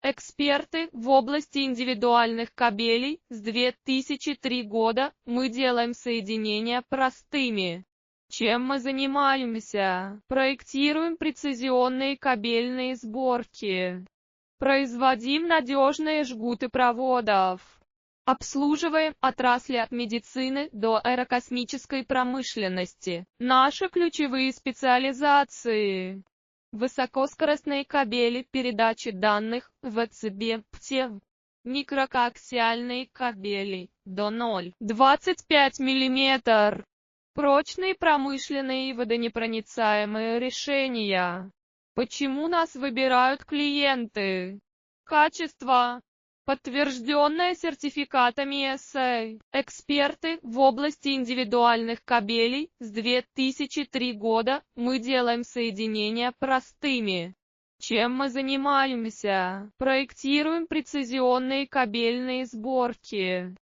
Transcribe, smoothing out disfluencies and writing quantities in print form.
Эксперты в области индивидуальных кабелей. С 2003 года мы делаем соединения простыми. Чем мы занимаемся? Проектируем прецизионные кабельные сборки. Производим надежные жгуты проводов. Обслуживаем отрасли от медицины до аэрокосмической промышленности. Наши ключевые специализации: высокоскоростные кабели передачи данных, ВЦБ, ПТЕВ, микрокоаксиальные кабели, до 0,25 мм, прочные промышленные и водонепроницаемые решения. Почему нас выбирают клиенты? Качество, подтвержденное сертификатами ESA. Эксперты в области индивидуальных кабелей. С 2003 года мы делаем соединения простыми. Чем мы занимаемся? Проектируем прецизионные кабельные сборки.